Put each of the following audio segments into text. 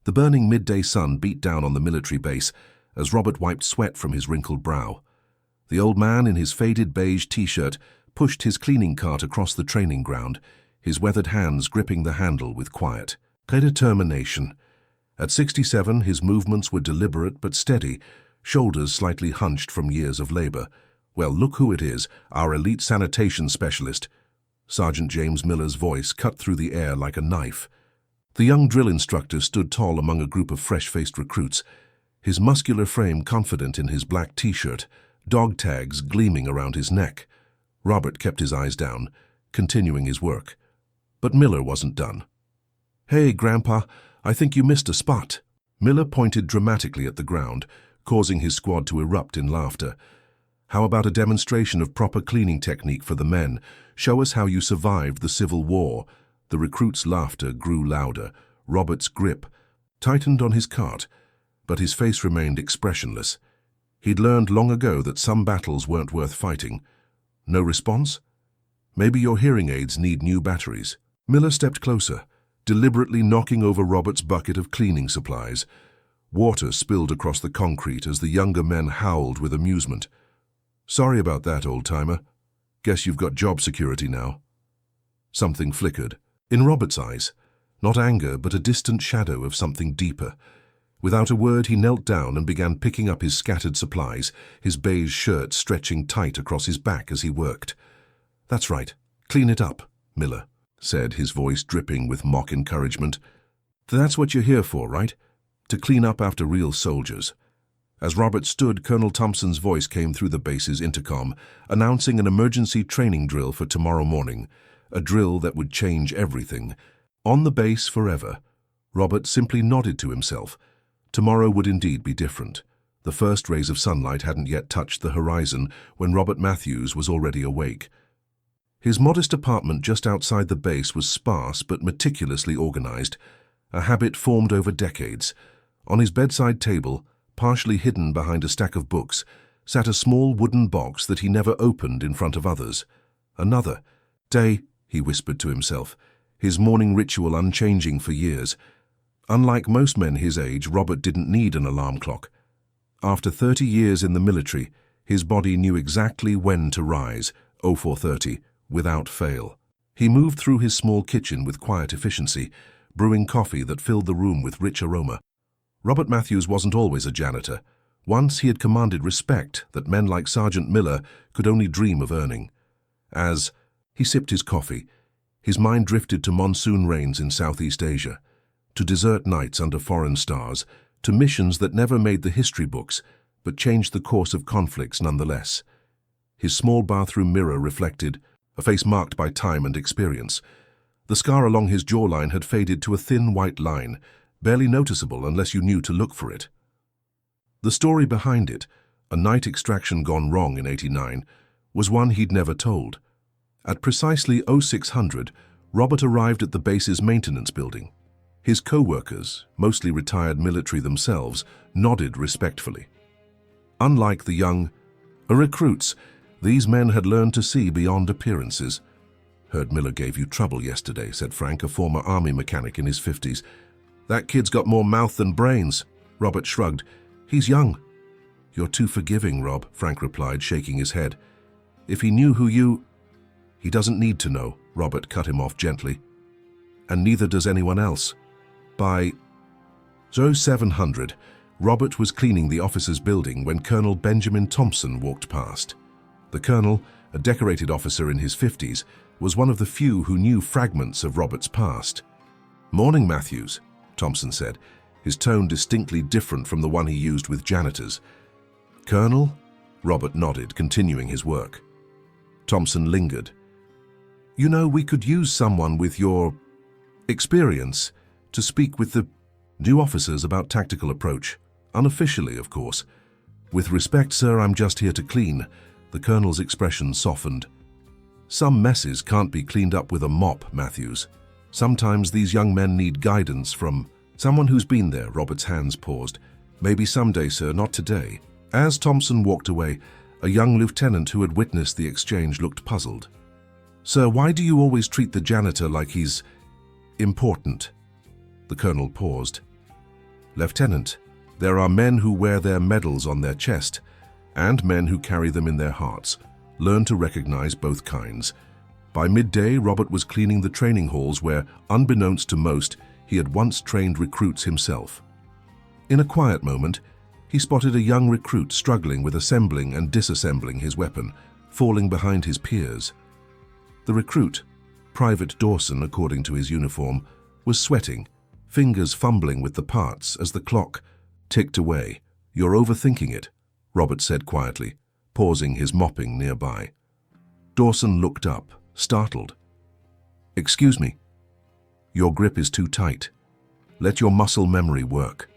The burning midday sun beat down on the military base as Robert wiped sweat from his wrinkled brow. The old man in his faded beige t-shirt pushed his cleaning cart across the training ground, his weathered hands gripping the handle with quiet determination. At 67, his movements were deliberate but steady, shoulders slightly hunched from years of labor. "Well, look who it is, our elite sanitation specialist." Sergeant James Miller's voice cut through the air like a knife. The young drill instructor stood tall among a group of fresh-faced recruits, his muscular frame confident in his black t-shirt, dog tags gleaming around his neck. Robert kept his eyes down, continuing his work. But Miller wasn't done. "Hey, Grandpa, I think you missed a spot." Miller pointed dramatically at the ground, causing his squad to erupt in laughter. "How about a demonstration of proper cleaning technique for the men? Show us how you survived the Civil War." The recruits' laughter grew louder. Robert's grip tightened on his cart, but his face remained expressionless. He'd learned long ago that some battles weren't worth fighting. No response? Maybe your hearing aids need new batteries. Miller stepped closer, deliberately knocking over Robert's bucket of cleaning supplies. Water spilled across the concrete as the younger men howled with amusement. "Sorry about that, old-timer. Guess you've got job security now." Something flickered. In Robert's eyes, not anger, but a distant shadow of something deeper. Without a word, he knelt down and began picking up his scattered supplies, his beige shirt stretching tight across his back as he worked. "That's right. Clean it up," Miller said, his voice dripping with mock encouragement. "That's what you're here for, right? To clean up after real soldiers." As Robert stood, Colonel Thompson's voice came through the base's intercom, announcing an emergency training drill for tomorrow morning, a drill that would change everything. On the base forever. Robert simply nodded to himself. Tomorrow would indeed be different. The first rays of sunlight hadn't yet touched the horizon when Robert Matthews was already awake. His modest apartment just outside the base was sparse but meticulously organized, a habit formed over decades. On his bedside table, partially hidden behind a stack of books, sat a small wooden box that he never opened in front of others. Another day, he whispered to himself, his morning ritual unchanging for years. Unlike most men his age, Robert didn't need an alarm clock. After 30 years in the military, his body knew exactly when to rise, 0430, without fail. He moved through his small kitchen with quiet efficiency, brewing coffee that filled the room with rich aroma. Robert Matthews wasn't always a janitor. Once he had commanded respect that men like Sergeant Miller could only dream of earning. As he sipped his coffee, his mind drifted to monsoon rains in Southeast Asia, to desert nights under foreign stars, to missions that never made the history books, but changed the course of conflicts nonetheless. His small bathroom mirror reflected a face marked by time and experience. The scar along his jawline had faded to a thin white line, barely noticeable unless you knew to look for it. The story behind it, a night extraction gone wrong in '89, was one he'd never told. At precisely 0600, Robert arrived at the base's maintenance building. His co-workers, mostly retired military themselves, nodded respectfully. Unlike the young recruits, these men had learned to see beyond appearances. "Heard Miller gave you trouble yesterday," said Frank, a former army mechanic in his 50s. "That kid's got more mouth than brains." Robert shrugged. "He's young." "You're too forgiving, Rob," Frank replied, shaking his head. "If he knew who you—" "He doesn't need to know," Robert cut him off gently. "And neither does anyone else." By 0700, Robert was cleaning the officers' building when Colonel Benjamin Thompson walked past. The colonel, a decorated officer in his 50s, was one of the few who knew fragments of Robert's past. "Morning, Matthews," Thompson said, his tone distinctly different from the one he used with janitors. "Colonel?" Robert nodded, continuing his work. Thompson lingered. "You know, we could use someone with your experience to speak with the new officers about tactical approach. Unofficially, of course. With respect, sir, I'm just here to clean." The colonel's expression softened. "Some messes can't be cleaned up with a mop, Matthews. Sometimes these young men need guidance from someone who's been there." Robert's hands paused. "Maybe someday, sir, not today." As Thompson walked away, a young lieutenant who had witnessed the exchange looked puzzled. "Sir, why do you always treat the janitor like he's important?" The colonel paused. Lieutenant, there are men who wear their medals on their chest, and men who carry them in their hearts. Learn to recognize both kinds. By midday, Robert was cleaning the training halls where, unbeknownst to most, he had once trained recruits himself. In a quiet moment, he spotted a young recruit struggling with assembling and disassembling his weapon, falling behind his peers. The recruit, Private Dawson according to his uniform, was sweating, fingers fumbling with the parts as the clock ticked away. "You're overthinking it," Robert said quietly, pausing his mopping nearby. Dawson looked up, startled. "Excuse me. Your grip is too tight. Let your muscle memory work."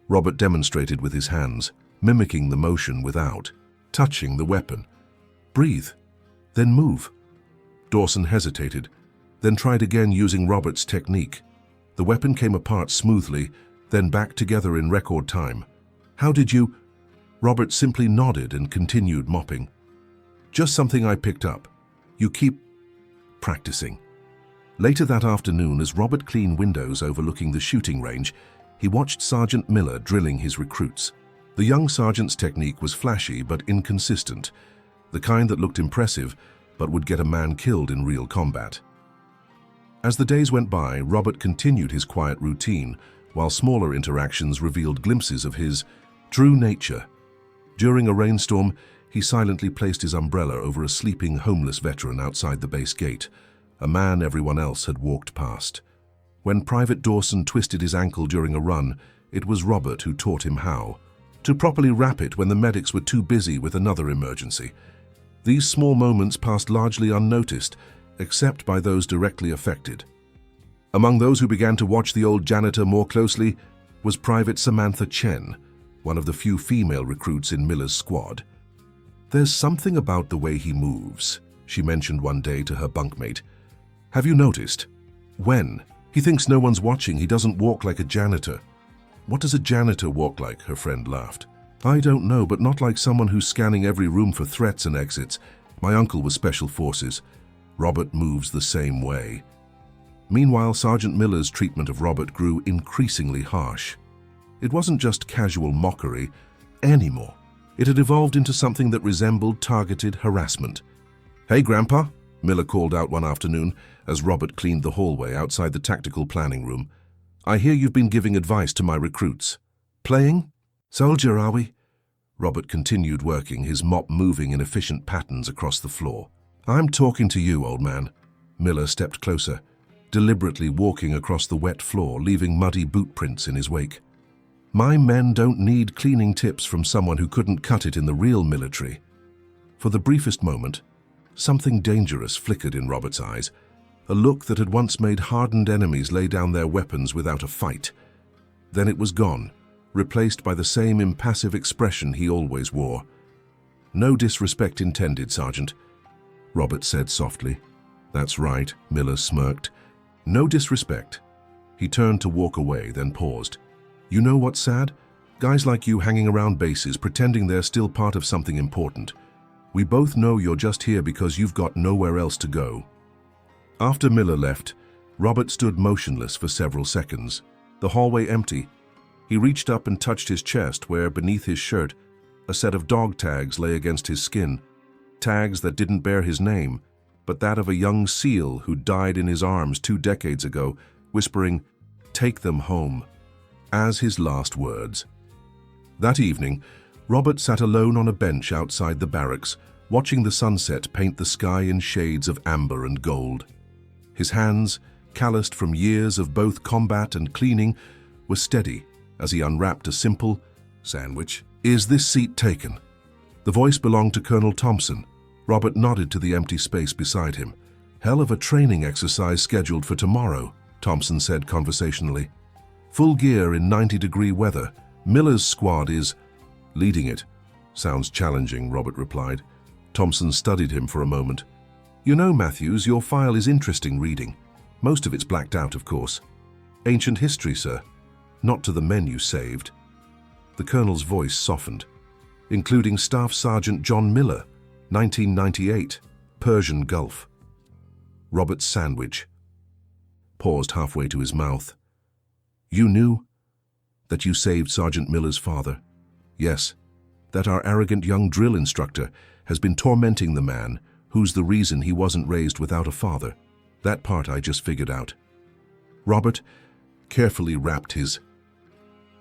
Robert demonstrated with his hands, mimicking the motion without touching the weapon. "Breathe, then move." Dawson hesitated, then tried again using Robert's technique. The weapon came apart smoothly, then back together in record time. "How did you—" Robert simply nodded and continued mopping. "Just something I picked up. You keep practicing." Later that afternoon, as Robert cleaned windows overlooking the shooting range, he watched Sergeant Miller drilling his recruits. The young sergeant's technique was flashy but inconsistent, the kind that looked impressive but would get a man killed in real combat. As the days went by, Robert continued his quiet routine, while smaller interactions revealed glimpses of his true nature. During a rainstorm, he silently placed his umbrella over a sleeping homeless veteran outside the base gate, a man everyone else had walked past. When Private Dawson twisted his ankle during a run, it was Robert who taught him how to properly wrap it when the medics were too busy with another emergency. These small moments passed largely unnoticed, except by those directly affected. Among those who began to watch the old janitor more closely was Private Samantha Chen, one of the few female recruits in Miller's squad. "There's something about the way he moves," she mentioned one day to her bunkmate. "Have you noticed? When he thinks no one's watching, he doesn't walk like a janitor." "What does a janitor walk like?" her friend laughed. "I don't know, but not like someone who's scanning every room for threats and exits. My uncle was Special Forces. Robert moves the same way." Meanwhile, Sergeant Miller's treatment of Robert grew increasingly harsh. It wasn't just casual mockery anymore. It had evolved into something that resembled targeted harassment. "Hey, Grandpa," Miller called out one afternoon as Robert cleaned the hallway outside the tactical planning room. "I hear you've been giving advice to my recruits." "Playing? Soldier, are we?" Robert continued working, his mop moving in efficient patterns across the floor. "I'm talking to you, old man." Miller stepped closer, deliberately walking across the wet floor, leaving muddy boot prints in his wake. "My men don't need cleaning tips from someone who couldn't cut it in the real military." For the briefest moment, something dangerous flickered in Robert's eyes, a look that had once made hardened enemies lay down their weapons without a fight. Then it was gone, replaced by the same impassive expression he always wore. "No disrespect intended, Sergeant," Robert said softly. "That's right," Miller smirked. "No disrespect." He turned to walk away, then paused. "You know what's sad? Guys like you hanging around bases pretending they're still part of something important. We both know you're just here because you've got nowhere else to go." After Miller left, Robert stood motionless for several seconds, the hallway empty. He reached up and touched his chest where, beneath his shirt, a set of dog tags lay against his skin. Tags that didn't bear his name, but that of a young SEAL who died in his arms 2 decades ago, whispering, "Take them home," as his last words. That evening, Robert sat alone on a bench outside the barracks, watching the sunset paint the sky in shades of amber and gold. His hands, calloused from years of both combat and cleaning, were steady as he unwrapped a simple sandwich. "Is this seat taken?" The voice belonged to Colonel Thompson. Robert nodded to the empty space beside him. "Hell of a training exercise scheduled for tomorrow," Thompson said conversationally. "Full gear in 90-degree weather. Miller's squad is leading it." "Sounds challenging," Robert replied. Thompson studied him for a moment. "You know, Matthews, your file is interesting reading. Most of it's blacked out, of course. Ancient history, sir. Not to the men you saved." The colonel's voice softened. "Including Staff Sergeant John Miller, 1998, Persian Gulf." Robert's sandwich paused halfway to his mouth. "You knew?" That you saved Sergeant Miller's father? Yes. That our arrogant young drill instructor has been tormenting the man who's the reason he wasn't raised without a father. That part I just figured out. Robert carefully wrapped his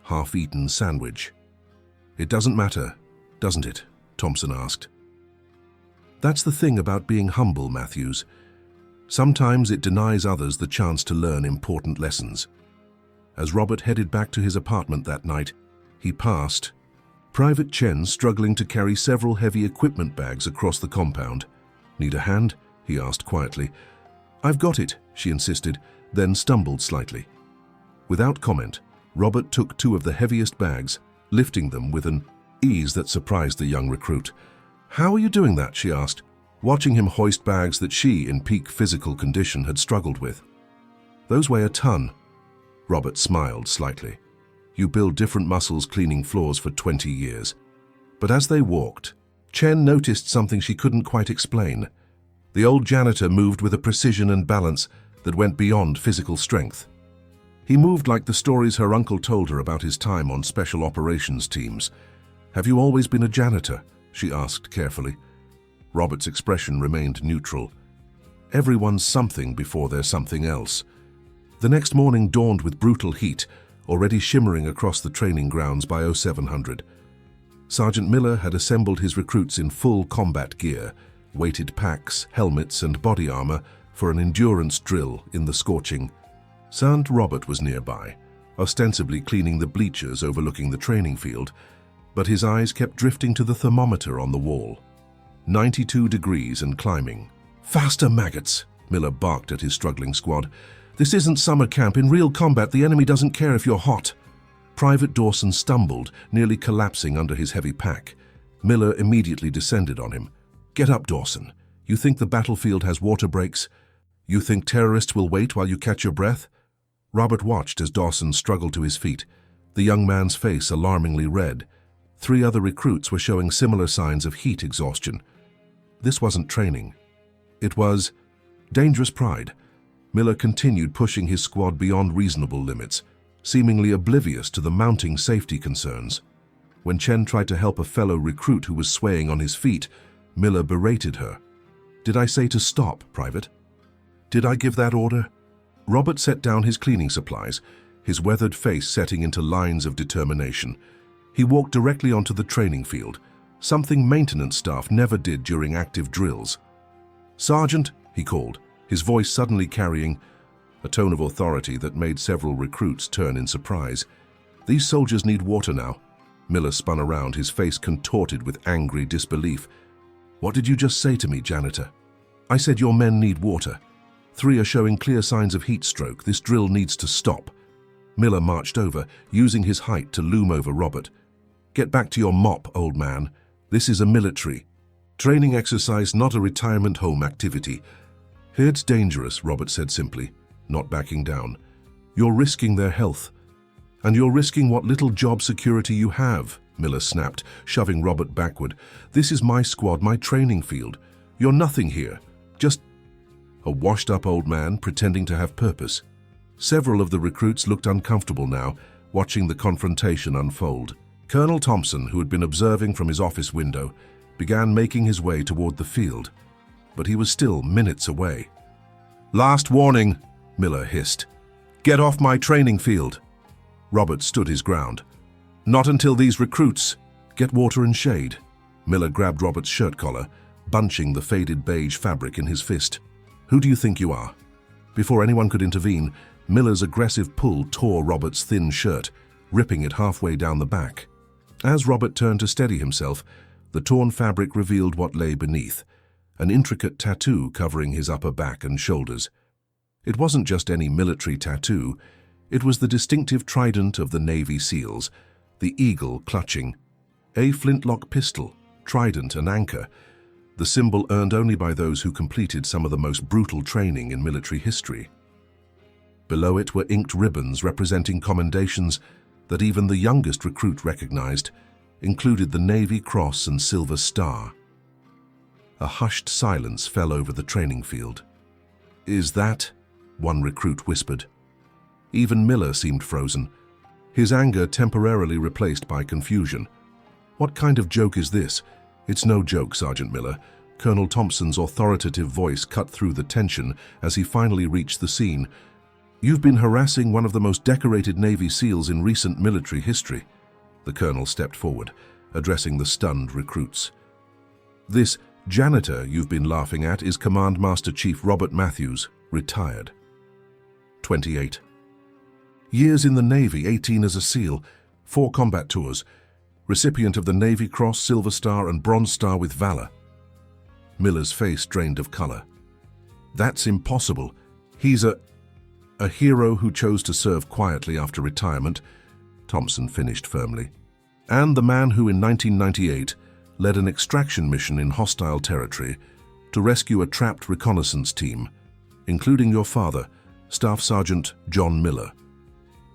half-eaten sandwich. It doesn't matter, doesn't it? Thompson asked. That's the thing about being humble, Matthews. Sometimes it denies others the chance to learn important lessons. As Robert headed back to his apartment that night, he passed Private Chen struggling to carry several heavy equipment bags across the compound. Need a hand? He asked quietly. I've got it, she insisted, then stumbled slightly. Without comment, Robert took two of the heaviest bags, lifting them with an ease that surprised the young recruit. How are you doing that? She asked, watching him hoist bags that she, in peak physical condition, had struggled with. Those weigh a ton. Robert smiled slightly. You build different muscles cleaning floors for 20 years. But as they walked, Chen noticed something she couldn't quite explain. The old janitor moved with a precision and balance that went beyond physical strength. He moved like the stories her uncle told her about his time on special operations teams. Have you always been a janitor? She asked carefully. Robert's expression remained neutral. Everyone's something before they're something else. The next morning dawned with brutal heat, already shimmering across the training grounds by 0700. Sergeant Miller had assembled his recruits in full combat gear, weighted packs, helmets, and body armor for an endurance drill in the scorching. Sergeant Robert was nearby, ostensibly cleaning the bleachers overlooking the training field, but his eyes kept drifting to the thermometer on the wall. 92 degrees and climbing. Faster, maggots! Miller barked at his struggling squad. This isn't summer camp. In real combat, the enemy doesn't care if you're hot. Private Dawson stumbled, nearly collapsing under his heavy pack. Miller immediately descended on him. Get up, Dawson. You think the battlefield has water breaks? You think terrorists will wait while you catch your breath? Robert watched as Dawson struggled to his feet, the young man's face alarmingly red. 3 other recruits were showing similar signs of heat exhaustion. This wasn't training. It was dangerous pride. Miller continued pushing his squad beyond reasonable limits, seemingly oblivious to the mounting safety concerns. When Chen tried to help a fellow recruit who was swaying on his feet, Miller berated her. Did I say to stop, Private? Did I give that order? Robert set down his cleaning supplies, his weathered face setting into lines of determination. He walked directly onto the training field, something maintenance staff never did during active drills. Sergeant, he called, his voice suddenly carrying a tone of authority that made several recruits turn in surprise. These soldiers need water now. Miller spun around, his face contorted with angry disbelief. What did you just say to me, janitor? I said your men need water. 3 are showing clear signs of heat stroke. This drill needs to stop. Miller marched over, using his height to loom over Robert. Get back to your mop, old man. This is a military training exercise, not a retirement home activity. It's dangerous, Robert said simply, not backing down. You're risking their health. And you're risking what little job security you have, Miller snapped, shoving Robert backward. This is my squad, my training field. You're nothing here. Just a washed-up old man pretending to have purpose. Several of the recruits looked uncomfortable now, watching the confrontation unfold. Colonel Thompson, who had been observing from his office window, began making his way toward the field, but he was still minutes away. Last warning, Miller hissed. Get off my training field. Robert stood his ground. Not until these recruits get water and shade. Miller grabbed Robert's shirt collar, bunching the faded beige fabric in his fist. Who do you think you are? Before anyone could intervene, Miller's aggressive pull tore Robert's thin shirt, ripping it halfway down the back. As Robert turned to steady himself, the torn fabric revealed what lay beneath, an intricate tattoo covering his upper back and shoulders. It wasn't just any military tattoo, it was the distinctive trident of the Navy SEALs, the eagle clutching a flintlock pistol, trident and anchor, the symbol earned only by those who completed some of the most brutal training in military history. Below it were inked ribbons representing commendations that even the youngest recruit recognized, included the Navy Cross and Silver Star. A hushed silence fell over the training field. Is that? One recruit whispered. Even Miller seemed frozen. his anger temporarily replaced by confusion. "What kind of joke is this?" "It's no joke, Sergeant Miller." Colonel Thompson's authoritative voice cut through the tension as he finally reached the scene. "You've been harassing one of the most decorated Navy SEALs in recent military history." The colonel stepped forward, addressing the stunned recruits. "This janitor you've been laughing at is Command Master Chief Robert Matthews, retired. 28. Years in the Navy, 18 as a SEAL, 4 combat tours, recipient of the Navy Cross, Silver Star and Bronze Star with Valor." Miller's face drained of color. "That's impossible. He's a hero who chose to serve quietly after retirement," Thompson finished firmly. "And the man who in 1998 led an extraction mission in hostile territory to rescue a trapped reconnaissance team, including your father, Staff Sergeant John Miller.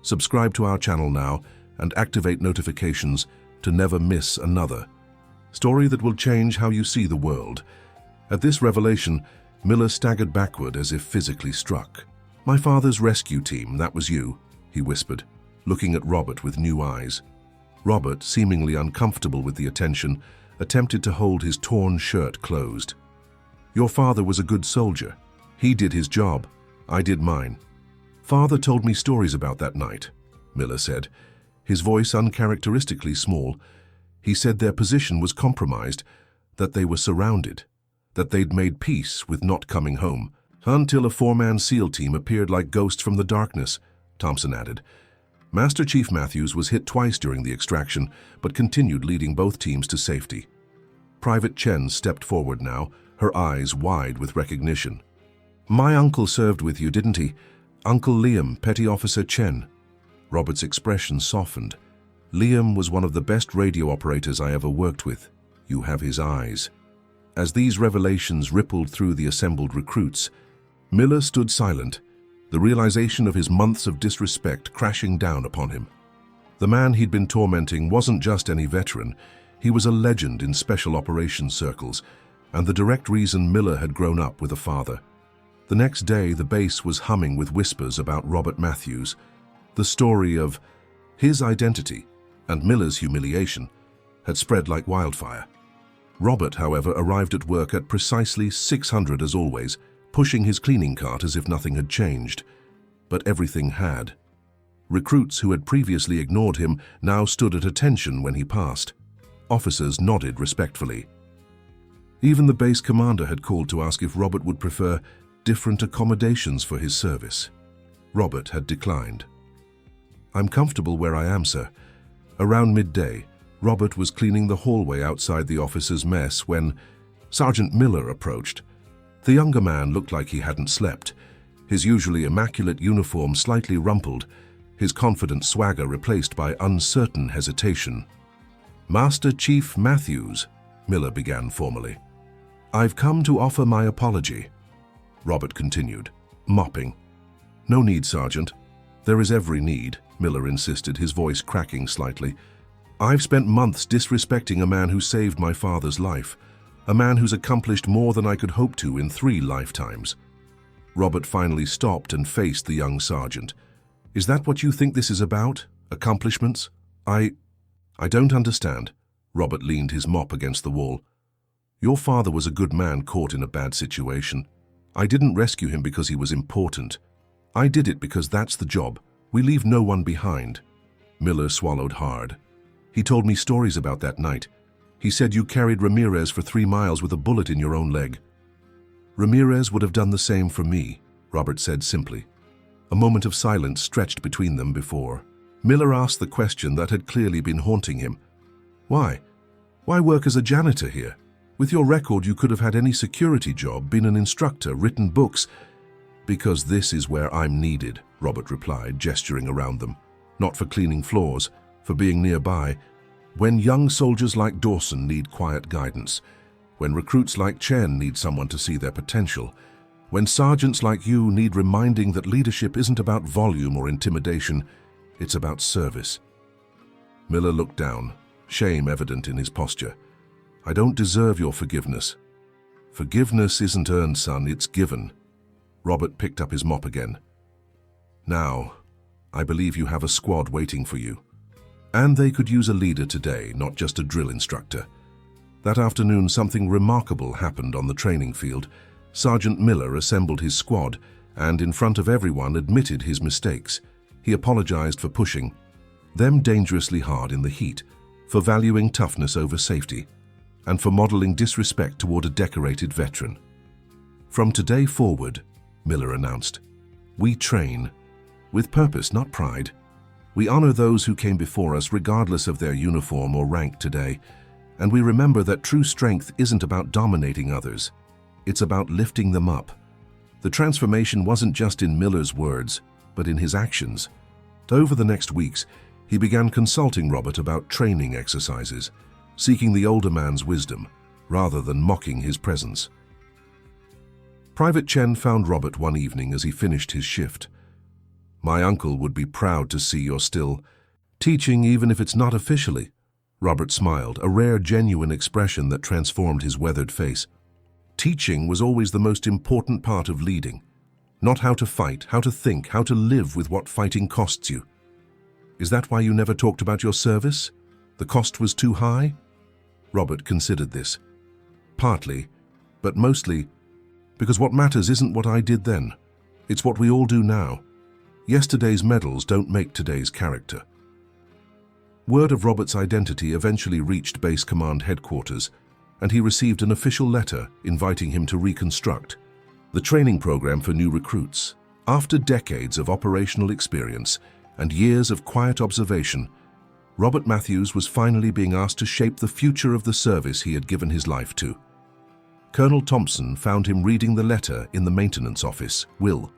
Subscribe to our channel now and activate notifications to never miss another story that will change how you see the world." At this revelation, Miller staggered backward as if physically struck. "My father's rescue team, that was you," he whispered, looking at Robert with new eyes. Robert, seemingly uncomfortable with the attention, attempted to hold his torn shirt closed. "Your father was a good soldier. He did his job. I did mine." "Father told me stories about that night," Miller said, his voice uncharacteristically small. "He said their position was compromised, that they were surrounded, that they'd made peace with not coming home, until a 4-man SEAL team appeared like ghosts from the darkness," Thompson added. "Master Chief Matthews was hit twice during the extraction, but continued leading both teams to safety." Private Chen stepped forward now, her eyes wide with recognition. "My uncle served with you, didn't he? Uncle Liam, Petty Officer Chen." Robert's expression softened. "Liam was one of the best radio operators I ever worked with. You have his eyes." As these revelations rippled through the assembled recruits, Miller stood silent, the realization of his months of disrespect crashing down upon him. The man he'd been tormenting wasn't just any veteran, he was a legend in special operations circles, and the direct reason Miller had grown up with a father. The next day, the base was humming with whispers about Robert Matthews. The story of his identity and Miller's humiliation had spread like wildfire. Robert, however, arrived at work at precisely 600 as always, pushing his cleaning cart as if nothing had changed. But everything had. Recruits who had previously ignored him now stood at attention when he passed. Officers nodded respectfully. Even the base commander had called to ask if Robert would prefer different accommodations for his service. Robert had declined. "I'm comfortable where I am, sir." Around midday, Robert was cleaning the hallway outside the officers' mess when Sergeant Miller approached. The younger man looked like he hadn't slept, his usually immaculate uniform slightly rumpled, his confident swagger replaced by uncertain hesitation. "Master Chief Matthews," Miller began formally. "I've come to offer my apology," Robert continued, mopping. "No need, Sergeant. There is every need," Miller insisted, his voice cracking slightly. "I've spent months disrespecting a man who saved my father's life, a man who's accomplished more than I could hope to in 3 lifetimes. Robert finally stopped and faced the young sergeant. "Is that what you think this is about? Accomplishments? I don't understand." Robert leaned his mop against the wall. "Your father was a good man caught in a bad situation. I didn't rescue him because he was important. I did it because that's the job. We leave no one behind." Miller swallowed hard. "He told me stories about that night. He said you carried Ramirez for 3 miles with a bullet in your own leg." "Ramirez would have done the same for me," Robert said simply. A moment of silence stretched between them before Miller asked the question that had clearly been haunting him. "Why? Why work as a janitor here? With your record, you could have had any security job, been an instructor, written books." "Because this is where I'm needed," Robert replied, gesturing around them. "Not for cleaning floors, for being nearby. When young soldiers like Dawson need quiet guidance, when recruits like Chen need someone to see their potential, when sergeants like you need reminding that leadership isn't about volume or intimidation, it's about service." Miller looked down, shame evident in his posture. "I don't deserve your forgiveness." "Forgiveness isn't earned, son, it's given." Robert picked up his mop again. "Now, I believe you have a squad waiting for you. And they could use a leader today, not just a drill instructor. That afternoon, something remarkable happened on the training field. Sergeant Miller assembled his squad and, in front of everyone, admitted his mistakes. He apologized for pushing them dangerously hard in the heat, for valuing toughness over safety, and for modeling disrespect toward a decorated veteran. From today forward, Miller announced, we train with purpose, not pride. We honor those who came before us regardless of their uniform or rank today, and we remember that true strength isn't about dominating others. It's about lifting them up. The transformation wasn't just in Miller's words, but in his actions. Over the next weeks, he began consulting Robert about training exercises, seeking the older man's wisdom, rather than mocking his presence. Private Chen found Robert one evening as he finished his shift. My uncle would be proud to see you're still teaching, even if it's not officially. Robert smiled, a rare, genuine expression that transformed his weathered face. Teaching was always the most important part of leading. Not how to fight, how to think, how to live with what fighting costs you. Is that why you never talked about your service? The cost was too high? Robert considered this. Partly, but mostly, because what matters isn't what I did then. It's what we all do now. Yesterday's medals don't make today's character. Word of Robert's identity eventually reached Base Command headquarters, and he received an official letter inviting him to reconstruct the training program for new recruits. After decades of operational experience and years of quiet observation, Robert Matthews was finally being asked to shape the future of the service he had given his life to. Colonel Thompson found him reading the letter in the maintenance office. Will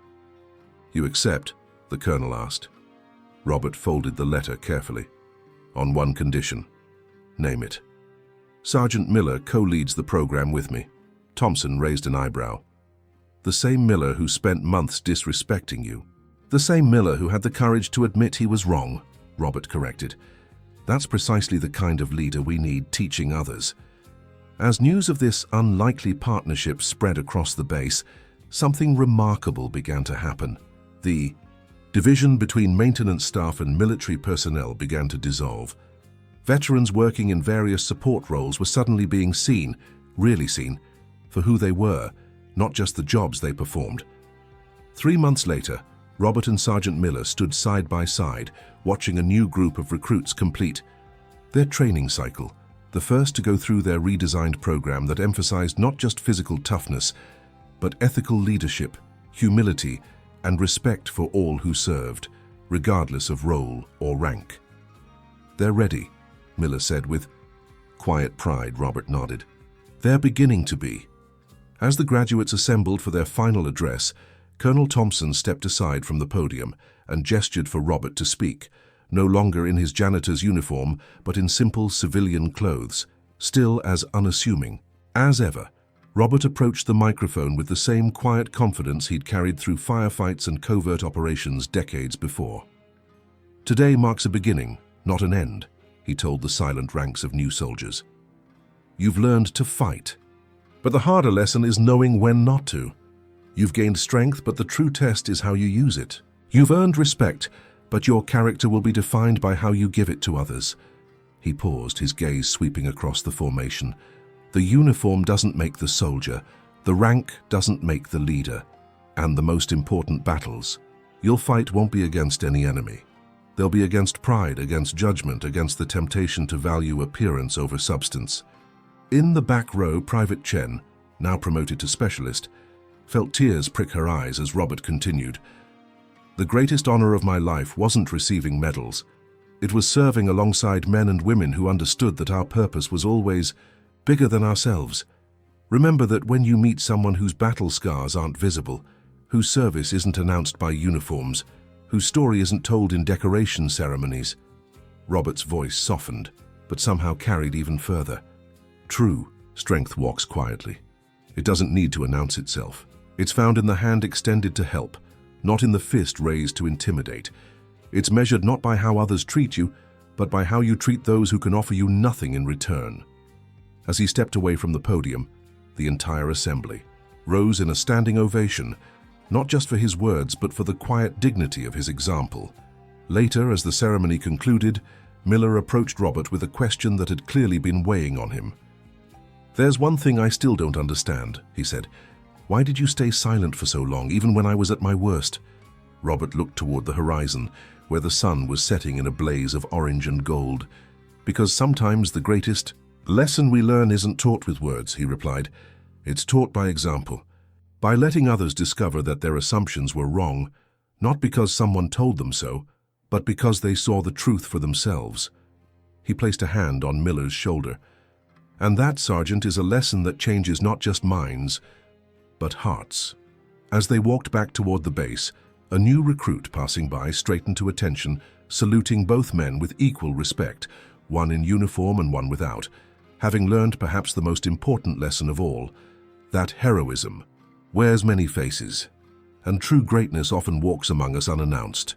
you accept? The colonel asked. Robert folded the letter carefully. On one condition. Name it. Sergeant Miller co-leads the program with me. Thompson raised an eyebrow. The same Miller who spent months disrespecting you. The same Miller who had the courage to admit he was wrong, Robert corrected. That's precisely the kind of leader we need teaching others. As news of this unlikely partnership spread across the base, something remarkable began to happen. The division between maintenance staff and military personnel began to dissolve. Veterans working in various support roles were suddenly being seen, really seen, for who they were, not just the jobs they performed. 3 months later, Robert and Sergeant Miller stood side by side, watching a new group of recruits complete their training cycle, the first to go through their redesigned program that emphasized not just physical toughness, but ethical leadership, humility, and respect for all who served, regardless of role or rank. They're ready, Miller said with quiet pride. Robert nodded. They're beginning to be. As the graduates assembled for their final address, Colonel Thompson stepped aside from the podium and gestured for Robert to speak, no longer in his janitor's uniform, but in simple civilian clothes, still as unassuming. As ever, Robert approached the microphone with the same quiet confidence he'd carried through firefights and covert operations decades before. Today marks a beginning, not an end, he told the silent ranks of new soldiers. You've learned to fight, but the harder lesson is knowing when not to. You've gained strength, but the true test is how you use it. You've earned respect, but your character will be defined by how you give it to others. He paused, his gaze sweeping across the formation. The uniform doesn't make the soldier, the rank doesn't make the leader, and the most important battles you'll fight won't be against any enemy. They'll be against pride, against judgment, against the temptation to value appearance over substance. In the back row, Private Chen, now promoted to specialist, felt tears prick her eyes as Robert continued. The greatest honor of my life wasn't receiving medals. It was serving alongside men and women who understood that our purpose was always bigger than ourselves. Remember that when you meet someone whose battle scars aren't visible, whose service isn't announced by uniforms, whose story isn't told in decoration ceremonies. Robert's voice softened, but somehow carried even further. True strength walks quietly. It doesn't need to announce itself. It's found in the hand extended to help, not in the fist raised to intimidate. It's measured not by how others treat you, but by how you treat those who can offer you nothing in return. As he stepped away from the podium, the entire assembly rose in a standing ovation, not just for his words, but for the quiet dignity of his example. Later, as the ceremony concluded, Miller approached Robert with a question that had clearly been weighing on him. "There's one thing I still don't understand," he said. "Why did you stay silent for so long, even when I was at my worst?" Robert looked toward the horizon, where the sun was setting in a blaze of orange and gold. "Because sometimes the greatest lesson we learn isn't taught with words," he replied. "It's taught by example, by letting others discover that their assumptions were wrong, not because someone told them so, but because they saw the truth for themselves." He placed a hand on Miller's shoulder. "And that, Sergeant, is a lesson that changes not just minds, but hearts." As they walked back toward the base, a new recruit passing by straightened to attention, saluting both men with equal respect, one in uniform and one without, having learned perhaps the most important lesson of all, that heroism wears many faces, and true greatness often walks among us unannounced.